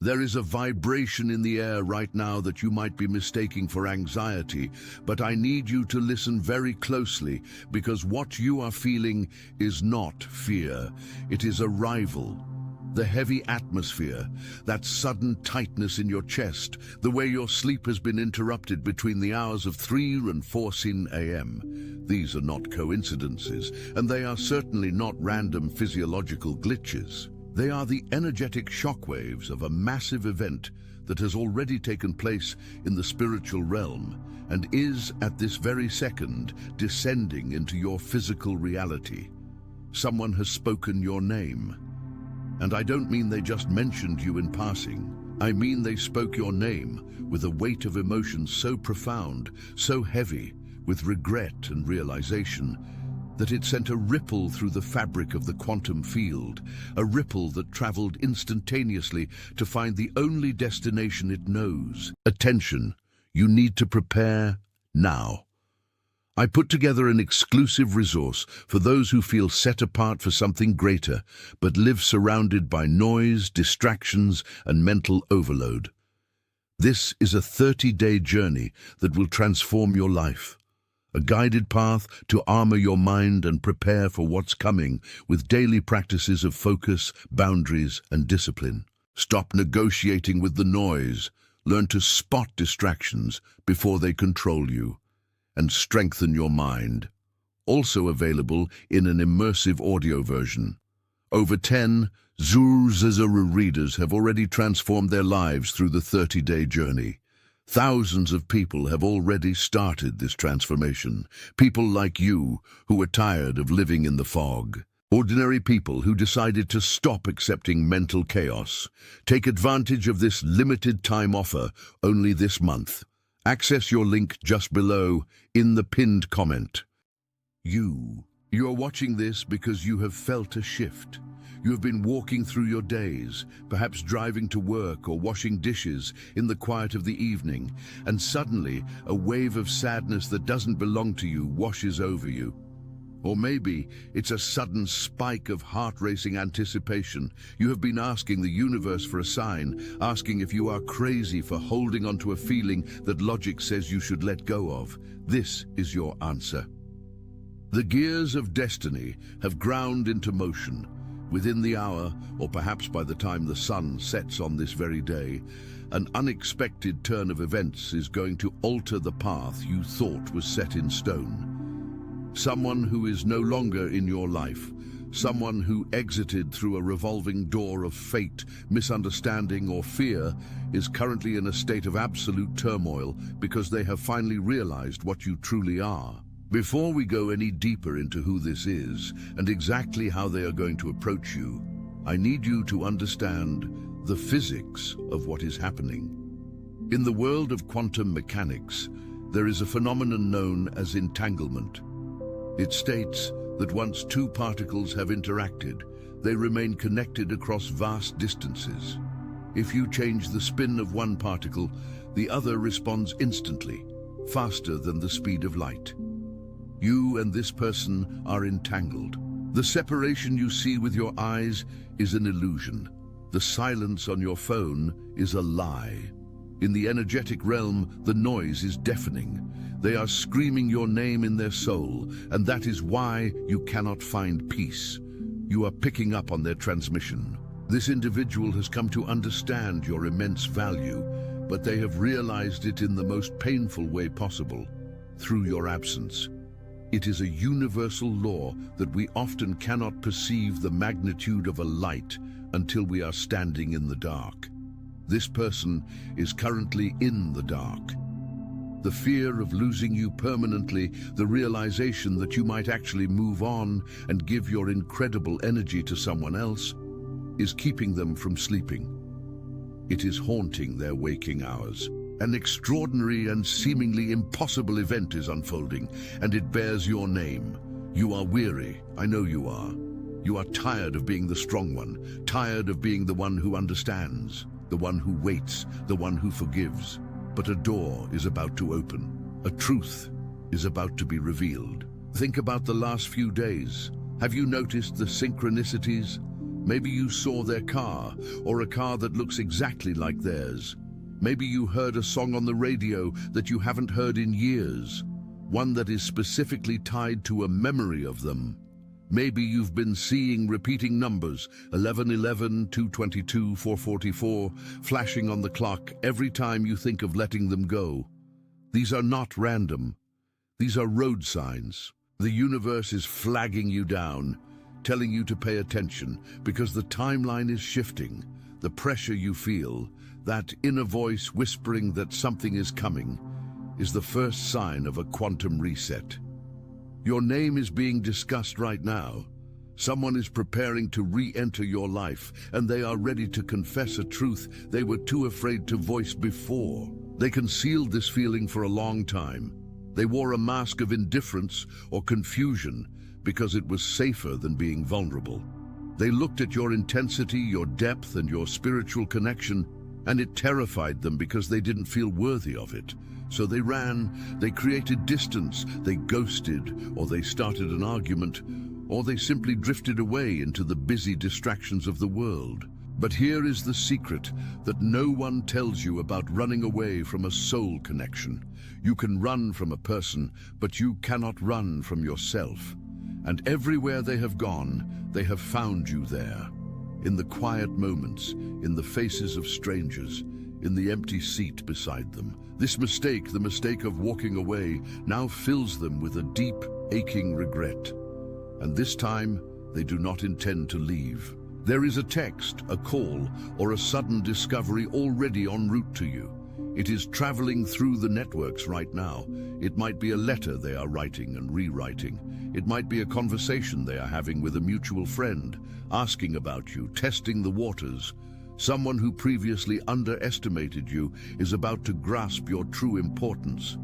There is a vibration in the air right now that you might be mistaking for anxiety, but I need you to listen very closely because what you are feeling is not fear. It is arrival. The heavy atmosphere, that sudden tightness in your chest, the way your sleep has been interrupted between the hours of 3 and 4 a.m. These are not coincidences, and they are certainly not random physiological glitches. They are the energetic shockwaves of a massive event that has already taken place in the spiritual realm and is, at this very second, descending into your physical reality. Someone has spoken your name. And I don't mean they just mentioned you in passing. I mean they spoke your name with a weight of emotion so profound, so heavy, with regret and realization, that it sent a ripple through the fabric of the quantum field, a ripple that traveled instantaneously to find the only destination it knows. Attention, you need to prepare now. I put together an exclusive resource for those who feel set apart for something greater, but live surrounded by noise, distractions, and mental overload. This is a 30-day journey that will transform your life. A guided path to armor your mind and prepare for what's coming with daily practices of focus, boundaries, and discipline. Stop negotiating with the noise. Learn to spot distractions before they control you. And strengthen your mind. Also available in an immersive audio version. Over 10 Zuru readers have already transformed their lives through the 30-day journey. Thousands of people have already started this transformation. People like you who are tired of living in the fog. Ordinary people who decided to stop accepting mental chaos. Take advantage of this limited time offer only this month. Access your link just below in the pinned comment. You're watching this because you have felt a shift. You have been walking through your days, perhaps driving to work or washing dishes in the quiet of the evening, and suddenly a wave of sadness that doesn't belong to you washes over you. Or maybe it's a sudden spike of heart-racing anticipation. You have been asking the universe for a sign, asking if you are crazy for holding on to a feeling that logic says you should let go of. This is your answer. The gears of destiny have ground into motion. Within the hour, or perhaps by the time the sun sets on this very day, an unexpected turn of events is going to alter the path you thought was set in stone. Someone who is no longer in your life, someone who exited through a revolving door of fate, misunderstanding, or fear, is currently in a state of absolute turmoil because they have finally realized what you truly are. Before we go any deeper into who this is and exactly how they are going to approach you, I need you to understand the physics of what is happening. In the world of quantum mechanics, there is a phenomenon known as entanglement. It states that once two particles have interacted, they remain connected across vast distances. If you change the spin of one particle, the other responds instantly, faster than the speed of light. You and this person are entangled. The separation you see with your eyes is an illusion. The silence on your phone is a lie. In the energetic realm, the noise is deafening. They are screaming your name in their soul, and that is why you cannot find peace. You are picking up on their transmission. This individual has come to understand your immense value, but they have realized it in the most painful way possible, through your absence. It is a universal law that we often cannot perceive the magnitude of a light until we are standing in the dark. This person is currently in the dark. The fear of losing you permanently, the realization that you might actually move on and give your incredible energy to someone else, is keeping them from sleeping. It is haunting their waking hours. An extraordinary and seemingly impossible event is unfolding, and it bears your name. You are weary, I know you are. You are tired of being the strong one, tired of being the one who understands, the one who waits, the one who forgives. But a door is about to open. A truth is about to be revealed. Think about the last few days. Have you noticed the synchronicities? Maybe you saw their car, or a car that looks exactly like theirs. Maybe you heard a song on the radio that you haven't heard in years, one that is specifically tied to a memory of them. Maybe you've been seeing repeating numbers, 1111, 222, 444, flashing on the clock every time you think of letting them go. These are not random. These are road signs. The universe is flagging you down, telling you to pay attention, because the timeline is shifting. The pressure you feel, that inner voice whispering that something is coming, is the first sign of a quantum reset. Your name is being discussed right now. Someone is preparing to re-enter your life, and they are ready to confess a truth they were too afraid to voice before. They concealed this feeling for a long time. They wore a mask of indifference or confusion because it was safer than being vulnerable. They looked at your intensity, your depth, and your spiritual connection, and it terrified them because they didn't feel worthy of it. So they ran, they created distance, they ghosted, or they started an argument, or they simply drifted away into the busy distractions of the world. But here is the secret that no one tells you about running away from a soul connection. You can run from a person, but you cannot run from yourself. And everywhere they have gone, they have found you there. In the quiet moments, in the faces of strangers, in the empty seat beside them. This mistake, the mistake of walking away, now fills them with a deep, aching regret. And this time, they do not intend to leave. There is a text, a call, or a sudden discovery already en route to you. It is traveling through the networks right now. It might be a letter they are writing and rewriting. It might be a conversation they are having with a mutual friend, asking about you, testing the waters. Someone who previously underestimated you is about to grasp your true importance.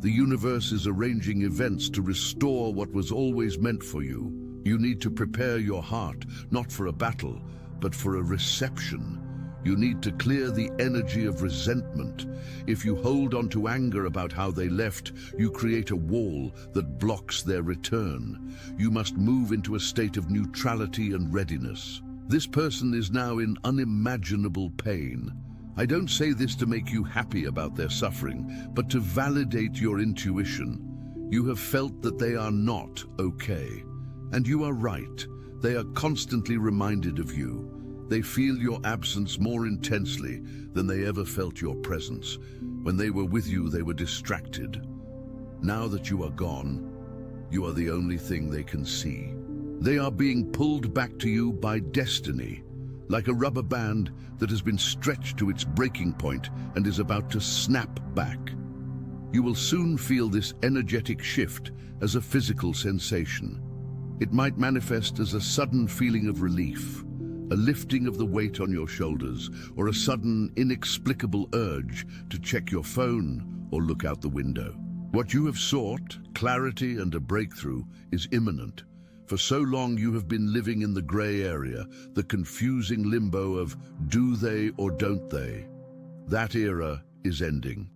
The universe is arranging events to restore what was always meant for you. You need to prepare your heart, not for a battle, but for a reception. You need to clear the energy of resentment. If you hold on to anger about how they left, you create a wall that blocks their return. You must move into a state of neutrality and readiness. This person is now in unimaginable pain. I don't say this to make you happy about their suffering, but to validate your intuition. You have felt that they are not okay. And you are right. They are constantly reminded of you. They feel your absence more intensely than they ever felt your presence. When they were with you, they were distracted. Now that you are gone, you are the only thing they can see. They are being pulled back to you by destiny, like a rubber band that has been stretched to its breaking point and is about to snap back. You will soon feel this energetic shift as a physical sensation. It might manifest as a sudden feeling of relief, a lifting of the weight on your shoulders, or a sudden, inexplicable urge to check your phone or look out the window. What you have sought, clarity and a breakthrough, is imminent. For so long you have been living in the gray area, the confusing limbo of do they or don't they. That era is ending.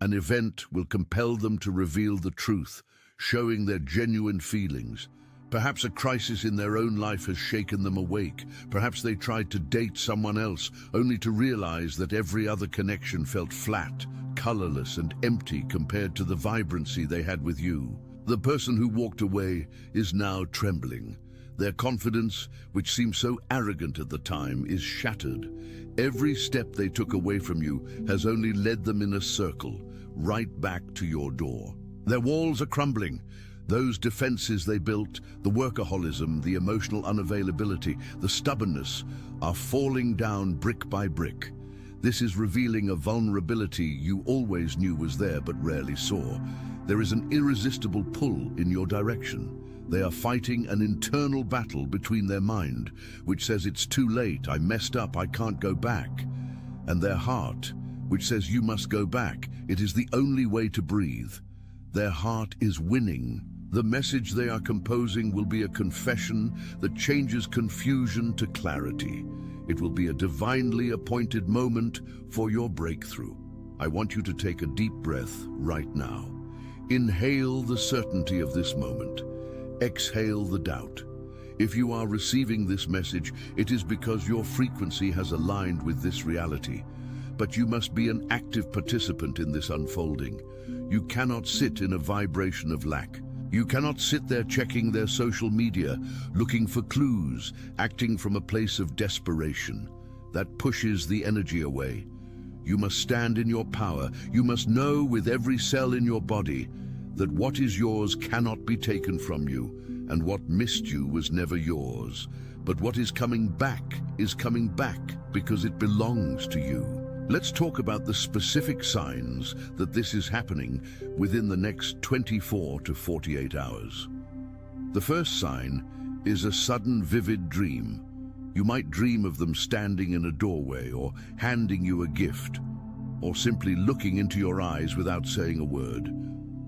An event will compel them to reveal the truth, showing their genuine feelings. Perhaps a crisis in their own life has shaken them awake. Perhaps they tried to date someone else, only to realize that every other connection felt flat, colorless, and empty compared to the vibrancy they had with you. The person who walked away is now trembling. Their confidence, which seemed so arrogant at the time, is shattered. Every step they took away from you has only led them in a circle, right back to your door. Their walls are crumbling. Those defenses they built, the workaholism, the emotional unavailability, the stubbornness, are falling down brick by brick. This is revealing a vulnerability you always knew was there but rarely saw. There is an irresistible pull in your direction. They are fighting an internal battle between their mind, which says it's too late, I messed up, I can't go back, and their heart, which says you must go back, it is the only way to breathe. Their heart is winning. The message they are composing will be a confession that changes confusion to clarity. It will be a divinely appointed moment for your breakthrough. I want you to take a deep breath right now. Inhale the certainty of this moment. Exhale the doubt. If you are receiving this message, it is because your frequency has aligned with this reality. But you must be an active participant in this unfolding. You cannot sit in a vibration of lack. You cannot sit there checking their social media, looking for clues, acting from a place of desperation. That pushes the energy away. You must stand in your power. You must know with every cell in your body that what is yours cannot be taken from you, and what missed you was never yours. But what is coming back because it belongs to you. Let's talk about the specific signs that this is happening within the next 24 to 48 hours. The first sign is a sudden vivid dream. You might dream of them standing in a doorway or handing you a gift, or simply looking into your eyes without saying a word.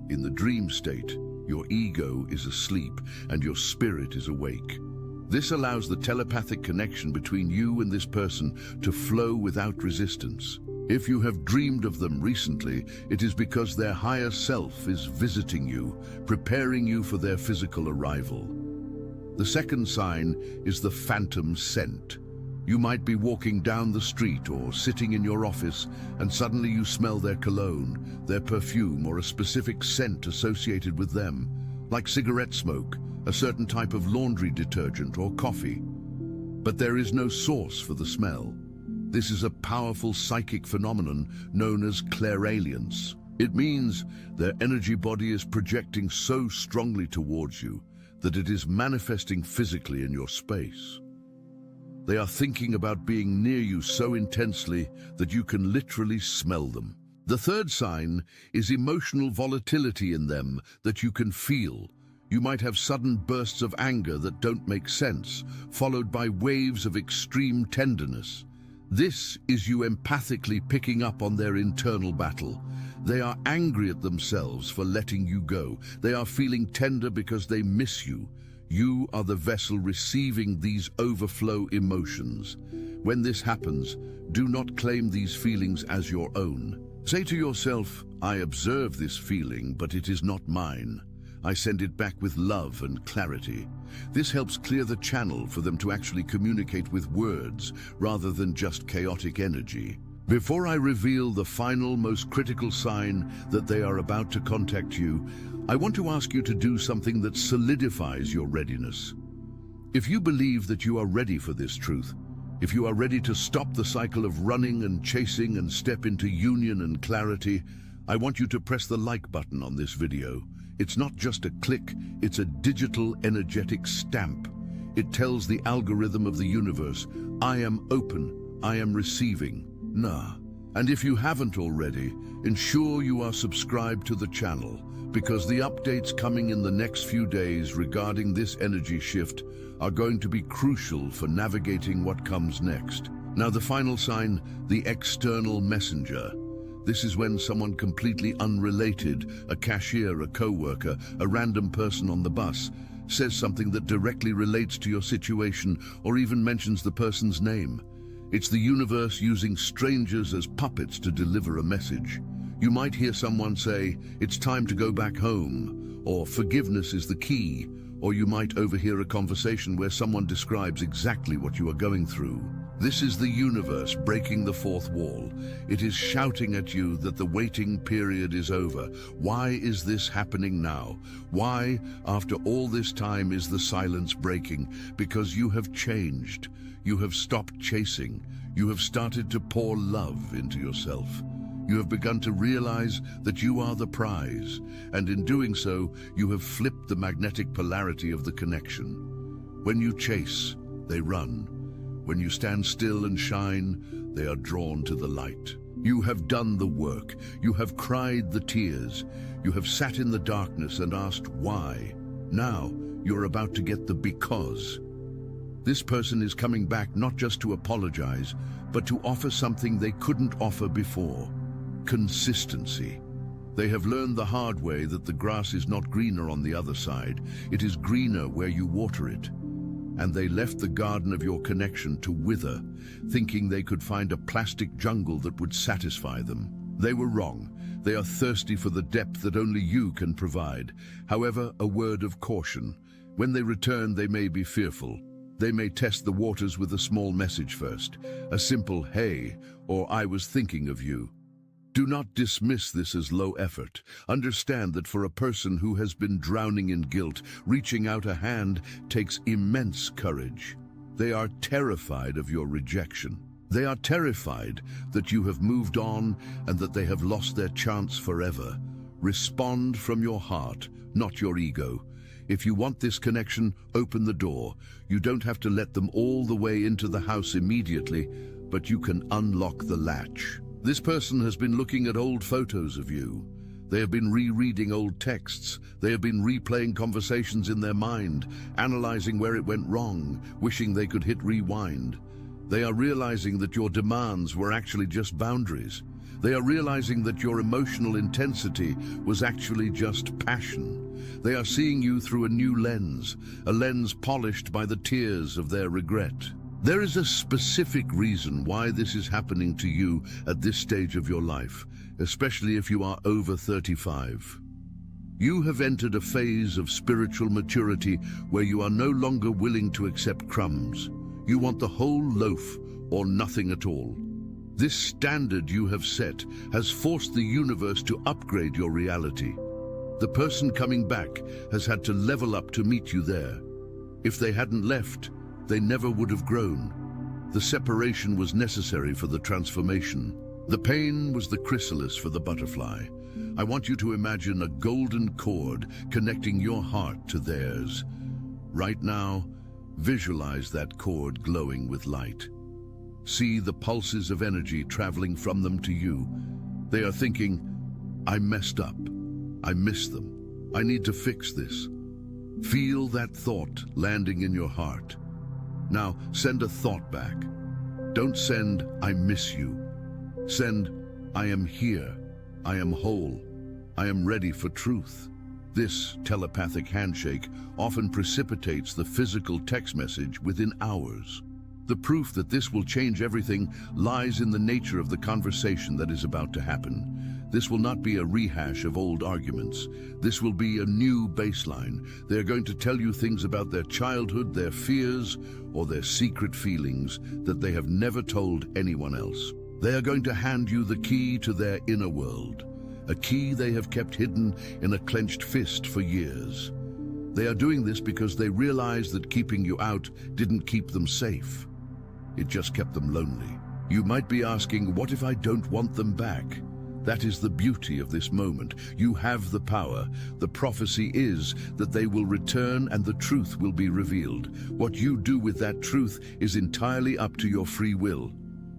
In the dream state, your ego is asleep and your spirit is awake. This allows the telepathic connection between you and this person to flow without resistance. If you have dreamed of them recently, it is because their higher self is visiting you, preparing you for their physical arrival. The second sign is the phantom scent. You might be walking down the street or sitting in your office, and suddenly you smell their cologne, their perfume, or a specific scent associated with them, like cigarette smoke, a certain type of laundry detergent, or coffee. But there is no source for the smell. This is a powerful psychic phenomenon known as clairalience. It means their energy body is projecting so strongly towards you that it is manifesting physically in your space. They are thinking about being near you so intensely that you can literally smell them. The third sign is emotional volatility in them that you can feel. You might have sudden bursts of anger that don't make sense, followed by waves of extreme tenderness. This is you empathically picking up on their internal battle. They are angry at themselves for letting you go. They are feeling tender because they miss you. You are the vessel receiving these overflow emotions. When this happens, do not claim these feelings as your own. Say to yourself, I observe this feeling, but it is not mine. I send it back with love and clarity. This helps clear the channel for them to actually communicate with words rather than just chaotic energy. Before I reveal the final, most critical sign that they are about to contact you, I want to ask you to do something that solidifies your readiness. If you believe that you are ready for this truth, if you are ready to stop the cycle of running and chasing and step into union and clarity, I want you to press the like button on this video. It's not just a click, it's a digital energetic stamp. It tells the algorithm of the universe, I am open, I am receiving. And if you haven't already, ensure you are subscribed to the channel, because the updates coming in the next few days regarding this energy shift are going to be crucial for navigating what comes next. Now, the final sign, the external messenger. This is when someone completely unrelated, a cashier, a co-worker, a random person on the bus, says something that directly relates to your situation or even mentions the person's name. It's the universe using strangers as puppets to deliver a message. You might hear someone say, it's time to go back home, or forgiveness is the key, or you might overhear a conversation where someone describes exactly what you are going through. This is the universe breaking the fourth wall. It is shouting at you that the waiting period is over. Why is this happening now? Why, after all this time, is the silence breaking? Because you have changed. You have stopped chasing. You have started to pour love into yourself. You have begun to realize that you are the prize, and in doing so, you have flipped the magnetic polarity of the connection. When you chase, they run. When you stand still and shine, they are drawn to the light. You have done the work. You have cried the tears. You have sat in the darkness and asked why. Now, you're about to get the because. This person is coming back not just to apologize, but to offer something they couldn't offer before. Consistency. They have learned the hard way that the grass is not greener on the other side. It is greener where you water it. And they left the garden of your connection to wither, thinking they could find a plastic jungle that would satisfy them. They were wrong. They are thirsty for the depth that only you can provide. However, a word of caution. When they return, they may be fearful. They may test the waters with a small message first, a simple "hey" or "I was thinking of you." Do not dismiss this as low effort. Understand that for a person who has been drowning in guilt, reaching out a hand takes immense courage. They are terrified of your rejection. They are terrified that you have moved on and that they have lost their chance forever. Respond from your heart, not your ego. If you want this connection, open the door. You don't have to let them all the way into the house immediately, but you can unlock the latch. This person has been looking at old photos of you. They have been rereading old texts. They have been replaying conversations in their mind, analyzing where it went wrong, wishing they could hit rewind. They are realizing that your demands were actually just boundaries. They are realizing that your emotional intensity was actually just passion. They are seeing you through a new lens, a lens polished by the tears of their regret. There is a specific reason why this is happening to you at this stage of your life, especially if you are over 35. You have entered a phase of spiritual maturity where you are no longer willing to accept crumbs. You want the whole loaf or nothing at all. This standard you have set has forced the universe to upgrade your reality. The person coming back has had to level up to meet you there. If they hadn't left, they never would have grown. The separation was necessary for the transformation. The pain was the chrysalis for the butterfly. I want you to imagine a golden cord connecting your heart to theirs. Right now, visualize that cord glowing with light. See the pulses of energy traveling from them to you. They are thinking, I messed up. I miss them. I need to fix this. Feel that thought landing in your heart. Now, send a thought back. Don't send, I miss you. Send, I am here. I am whole. I am ready for truth. This telepathic handshake often precipitates the physical text message within hours. The proof that this will change everything lies in the nature of the conversation that is about to happen. This will not be a rehash of old arguments. This will be a new baseline. They are going to tell you things about their childhood, their fears, or their secret feelings that they have never told anyone else. They are going to hand you the key to their inner world, a key they have kept hidden in a clenched fist for years. They are doing this because they realize that keeping you out didn't keep them safe. It just kept them lonely. You might be asking, what if I don't want them back? That is the beauty of this moment. You have the power. The prophecy is that they will return and the truth will be revealed. What you do with that truth is entirely up to your free will.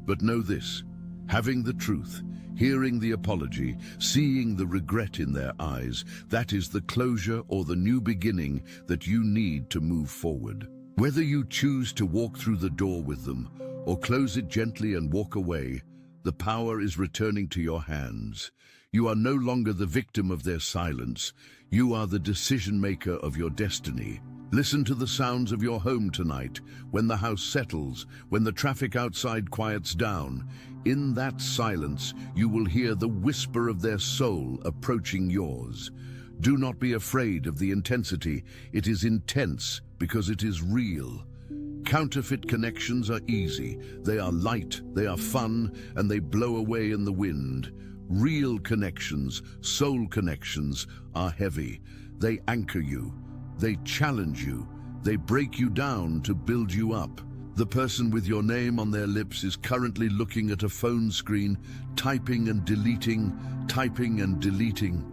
But know this, having the truth, hearing the apology, seeing the regret in their eyes, that is the closure or the new beginning that you need to move forward. Whether you choose to walk through the door with them or close it gently and walk away, the power is returning to your hands. You are no longer the victim of their silence. You are the decision maker of your destiny. Listen to the sounds of your home tonight, when the house settles, when the traffic outside quiets down. In that silence, you will hear the whisper of their soul approaching yours. Do not be afraid of the intensity. It is intense because it is real. Counterfeit connections are easy. They are light, they are fun, and they blow away in the wind. Real connections, soul connections, are heavy. They anchor you. They challenge you. They break you down to build you up. The person with your name on their lips is currently looking at a phone screen, typing and deleting, typing and deleting.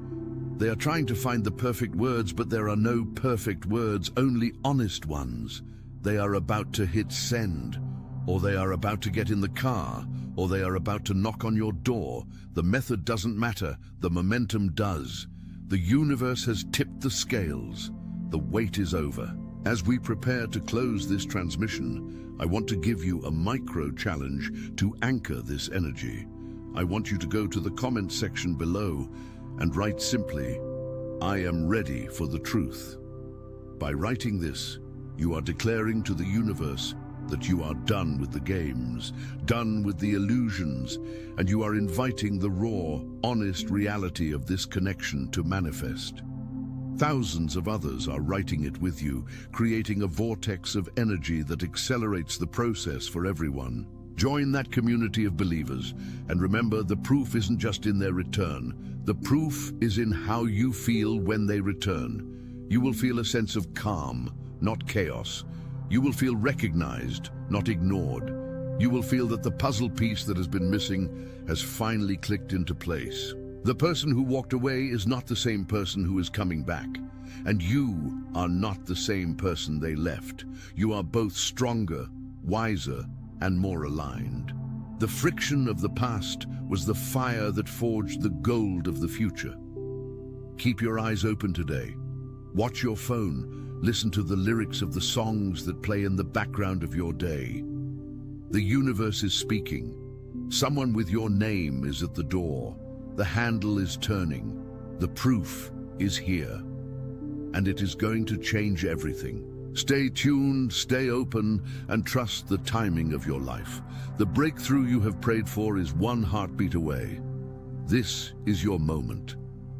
They are trying to find the perfect words, but there are no perfect words, only honest ones. They are about to hit send, or they are about to get in the car, or they are about to knock on your door. The method doesn't matter, the momentum does. The universe has tipped the scales. The wait is over. As we prepare to close this transmission, I want to give you a micro challenge to anchor this energy. I want you to go to the comment section below and write simply, I am ready for the truth. By writing this, you are declaring to the universe that you are done with the games, done with the illusions, and you are inviting the raw, honest reality of this connection to manifest. Thousands of others are writing it with you, creating a vortex of energy that accelerates the process for everyone. Join that community of believers, and remember, the proof isn't just in their return. The proof is in how you feel when they return. You will feel a sense of calm, not chaos. You will feel recognized, not ignored. You will feel that the puzzle piece that has been missing has finally clicked into place. The person who walked away is not the same person who is coming back, and you are not the same person they left. You are both stronger, wiser, and more aligned. The friction of the past was the fire that forged the gold of the future. Keep your eyes open today. Watch your phone. Listen to the lyrics of the songs that play in the background of your day. The universe is speaking. Someone with your name is at the door. The handle is turning. The proof is here. And it is going to change everything. Stay tuned, stay open, and trust the timing of your life. The breakthrough you have prayed for is one heartbeat away. This is your moment.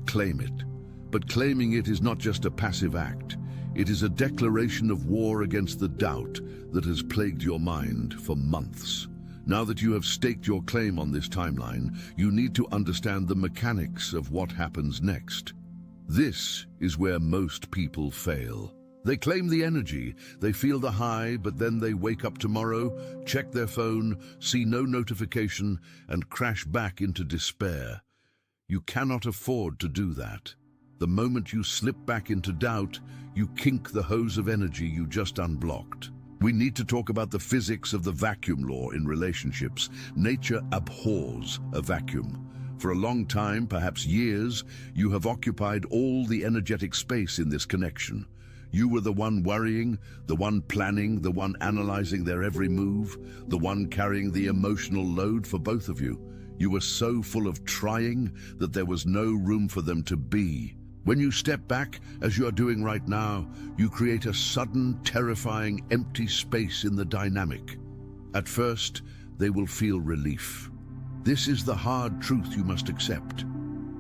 Claim it. But claiming it is not just a passive act. It is a declaration of war against the doubt that has plagued your mind for months. Now that you have staked your claim on this timeline, you need to understand the mechanics of what happens next. This is where most people fail. They claim the energy, they feel the high, but then they wake up tomorrow, check their phone, see no notification, and crash back into despair. You cannot afford to do that. The moment you slip back into doubt, you kink the hose of energy you just unblocked. We need to talk about the physics of the vacuum law in relationships. Nature abhors a vacuum. For a long time, perhaps years, you have occupied all the energetic space in this connection. You were the one worrying, the one planning, the one analyzing their every move, the one carrying the emotional load for both of you. You were so full of trying that there was no room for them to be. When you step back, as you are doing right now, you create a sudden, terrifying, empty space in the dynamic. At first, they will feel relief. This is the hard truth you must accept.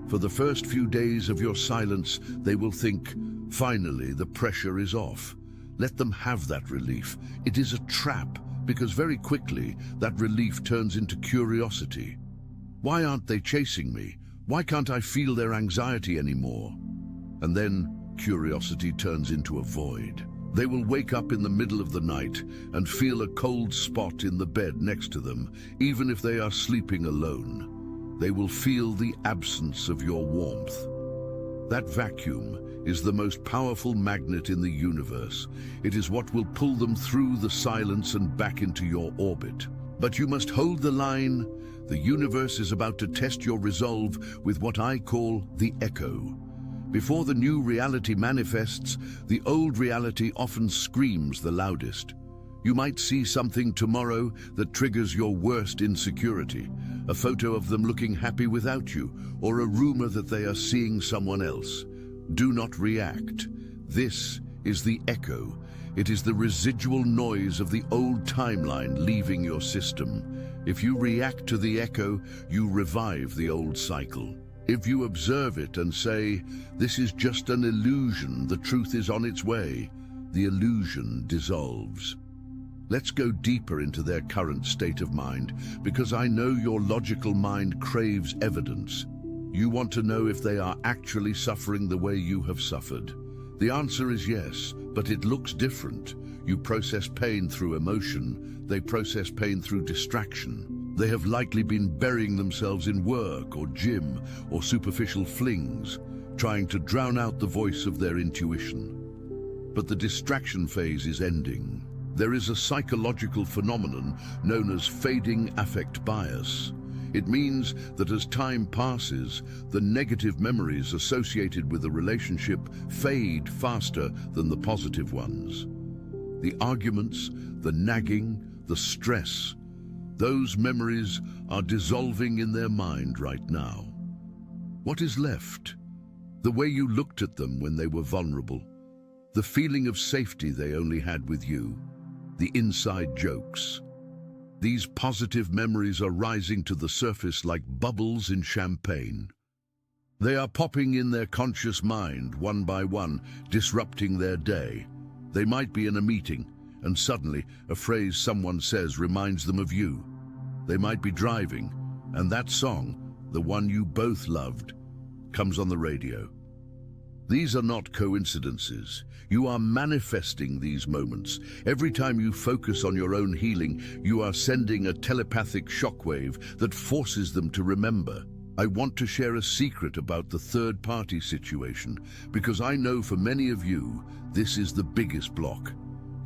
For the first few days of your silence, they will think, finally, the pressure is off. Let them have that relief. It is a trap, because very quickly, that relief turns into curiosity. Why aren't they chasing me? Why can't I feel their anxiety anymore? And then curiosity turns into a void. They will wake up in the middle of the night and feel a cold spot in the bed next to them, even if they are sleeping alone. They will feel the absence of your warmth. That vacuum is the most powerful magnet in the universe. It is what will pull them through the silence and back into your orbit. But you must hold the line. The universe is about to test your resolve with what I call the echo. Before the new reality manifests, the old reality often screams the loudest. You might see something tomorrow that triggers your worst insecurity, a photo of them looking happy without you, or a rumor that they are seeing someone else. Do not react. This is the echo. It is the residual noise of the old timeline leaving your system. If you react to the echo, you revive the old cycle. If you observe it and say, this is just an illusion, the truth is on its way, the illusion dissolves. Let's go deeper into their current state of mind, because I know your logical mind craves evidence. You want to know if they are actually suffering the way you have suffered. The answer is yes, but it looks different. You process pain through emotion, they process pain through distraction. They have likely been burying themselves in work or gym or superficial flings, trying to drown out the voice of their intuition. But the distraction phase is ending. There is a psychological phenomenon known as fading affect bias. It means that as time passes, the negative memories associated with a relationship fade faster than the positive ones. The arguments, the nagging, the stress, those memories are dissolving in their mind right now. What is left? The way you looked at them when they were vulnerable, the feeling of safety they only had with you, the inside jokes. These positive memories are rising to the surface like bubbles in champagne. They are popping in their conscious mind, one by one, disrupting their day. They might be in a meeting, and suddenly a phrase someone says reminds them of you. They might be driving, and that song, the one you both loved, comes on the radio. These are not coincidences. You are manifesting these moments. Every time you focus on your own healing, you are sending a telepathic shockwave that forces them to remember. I want to share a secret about the third-party situation, because I know for many of you, this is the biggest block.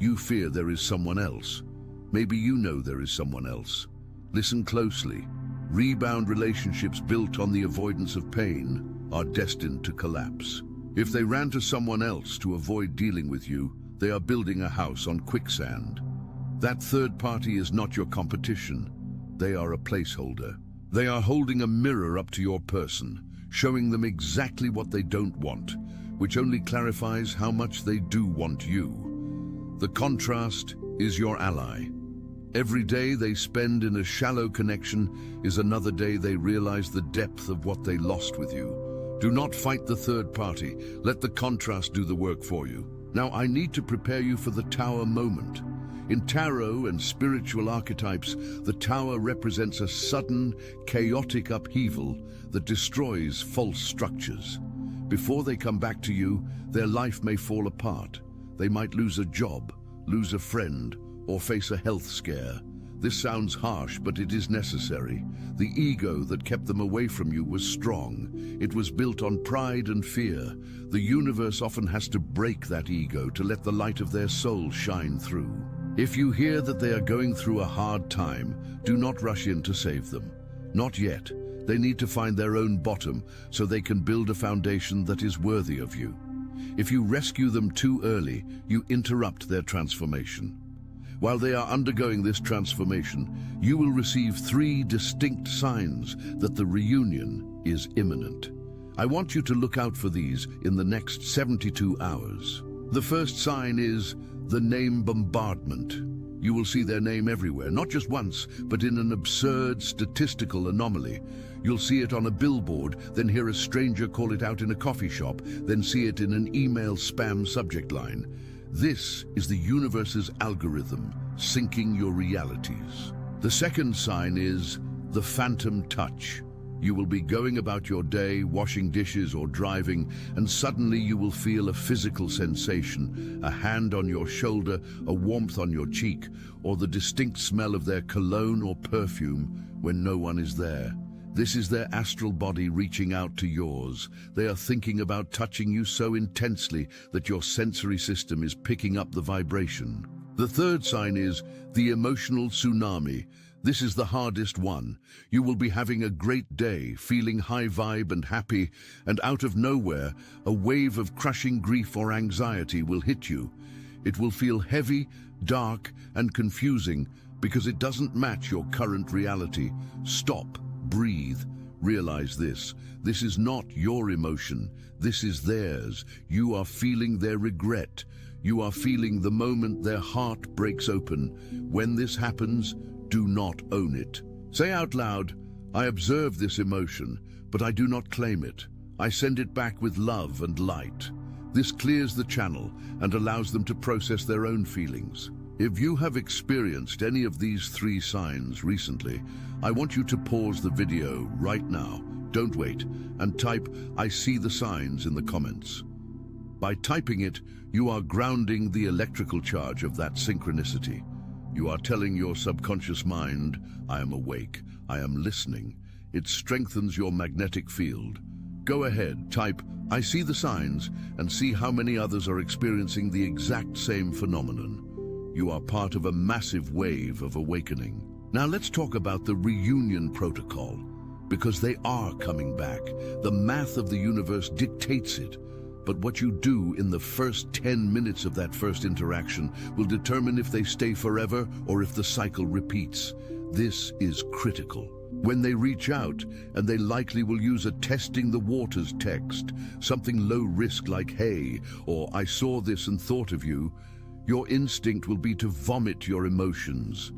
You fear there is someone else. Maybe you know there is someone else. Listen closely. Rebound relationships built on the avoidance of pain are destined to collapse. If they ran to someone else to avoid dealing with you, they are building a house on quicksand. That third party is not your competition. They are a placeholder. They are holding a mirror up to your person, showing them exactly what they don't want, which only clarifies how much they do want you. The contrast is your ally. Every day they spend in a shallow connection is another day they realize the depth of what they lost with you. Do not fight the third party. Let the contrast do the work for you. Now I need to prepare you for the tower moment. In tarot and spiritual archetypes, the tower represents a sudden, chaotic upheaval that destroys false structures. Before they come back to you, their life may fall apart. They might lose a job, lose a friend, or face a health scare. This sounds harsh, but it is necessary. The ego that kept them away from you was strong. It was built on pride and fear. The universe often has to break that ego to let the light of their soul shine through. If you hear that they are going through a hard time, do not rush in to save them. Not yet. They need to find their own bottom so they can build a foundation that is worthy of you. If you rescue them too early, you interrupt their transformation. While they are undergoing this transformation, you will receive 3 distinct signs that the reunion is imminent. I want you to look out for these in the next 72 hours. The first sign is the name bombardment. You will see their name everywhere, not just once, but in an absurd statistical anomaly. You'll see it on a billboard, then hear a stranger call it out in a coffee shop, then see it in an email spam subject line. This is the universe's algorithm, syncing your realities. The second sign is the phantom touch. You will be going about your day, washing dishes or driving, and suddenly you will feel a physical sensation, a hand on your shoulder, a warmth on your cheek, or the distinct smell of their cologne or perfume when no one is there. This is their astral body reaching out to yours. They are thinking about touching you so intensely that your sensory system is picking up the vibration. The third sign is the emotional tsunami. This is the hardest one. You will be having a great day, feeling high vibe and happy, and out of nowhere, a wave of crushing grief or anxiety will hit you. It will feel heavy, dark, and confusing because it doesn't match your current reality. Stop, breathe, realize this. This is not your emotion. This is theirs. You are feeling their regret. You are feeling the moment their heart breaks open. When this happens, do not own it. Say out loud, I observe this emotion, but I do not claim it. I send it back with love and light. This clears the channel and allows them to process their own feelings. If you have experienced any of these 3 signs recently, I want you to pause the video right now. Don't wait, and type, I see the signs in the comments. By typing it, you are grounding the electrical charge of that synchronicity. You are telling your subconscious mind, I am awake, I am listening. It strengthens your magnetic field. Go ahead, type, I see the signs, and see how many others are experiencing the exact same phenomenon. You are part of a massive wave of awakening. Now let's talk about the reunion protocol, because they are coming back. The math of the universe dictates it. But what you do in the first 10 minutes of that first interaction will determine if they stay forever or if the cycle repeats. This is critical. When they reach out, and they likely will use a testing the waters text, something low risk like, hey, or I saw this and thought of you, your instinct will be to vomit your emotions.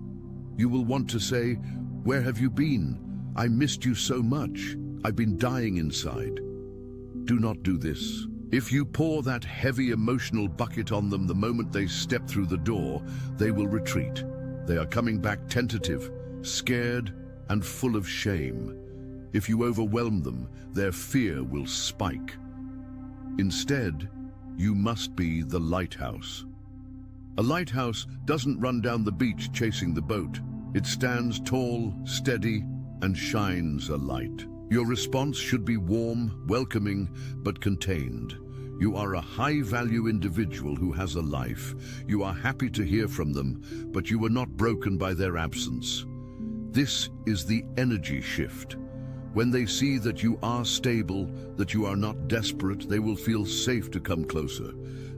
You will want to say, where have you been? I missed you so much. I've been dying inside. do not do this. If you pour that heavy emotional bucket on them the moment they step through the door, they will retreat. They are coming back tentative, scared, and full of shame. If you overwhelm them, their fear will spike. Instead, you must be the lighthouse. A lighthouse doesn't run down the beach chasing the boat. It stands tall, steady, and shines a light. Your response should be warm, welcoming, but contained. You are a high-value individual who has a life. You are happy to hear from them, but you are not broken by their absence. This is the energy shift. When they see that you are stable, that you are not desperate, they will feel safe to come closer.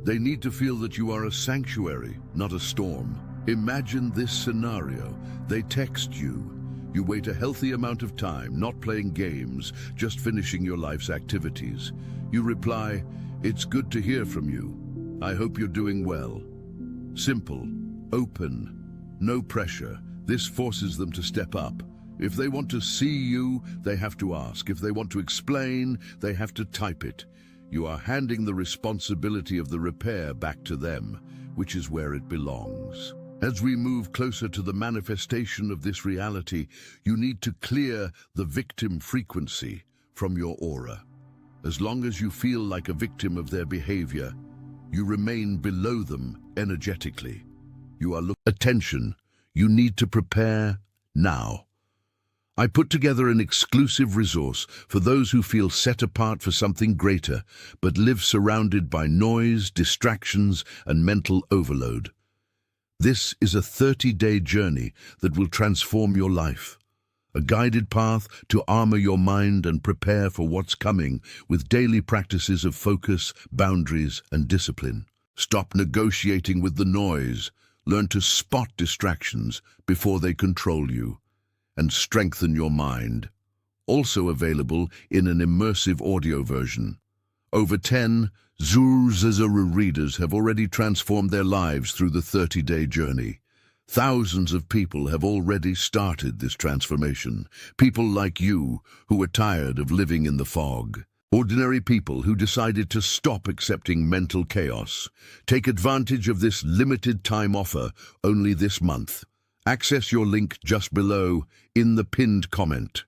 They need to feel that you are a sanctuary, not a storm. Imagine this scenario. They text you. You wait a healthy amount of time, not playing games, just finishing your life's activities. You reply, "It's good to hear from you. I hope you're doing well." Simple, open, no pressure. This forces them to step up. If they want to see you, they have to ask. If they want to explain, they have to type it. You are handing the responsibility of the repair back to them, which is where it belongs. As we move closer to the manifestation of this reality, you need to clear the victim frequency from your aura. As long as you feel like a victim of their behavior, you remain below them energetically. You are attention. You need to prepare now. I put together an exclusive resource for those who feel set apart for something greater, but live surrounded by noise, distractions, and mental overload. This is a 30-day journey that will transform your life. A guided path to armor your mind and prepare for what's coming with daily practices of focus, boundaries, and discipline. Stop negotiating with the noise. Learn to spot distractions before they control you. And strengthen your mind. Also available in an immersive audio version. Over 10 Zuru readers have already transformed their lives through the 30-day journey. Thousands of people have already started this transformation. People like you who are tired of living in the fog. Ordinary people who decided to stop accepting mental chaos. Take advantage of this limited time offer only this month. Access your link just below in the pinned comment.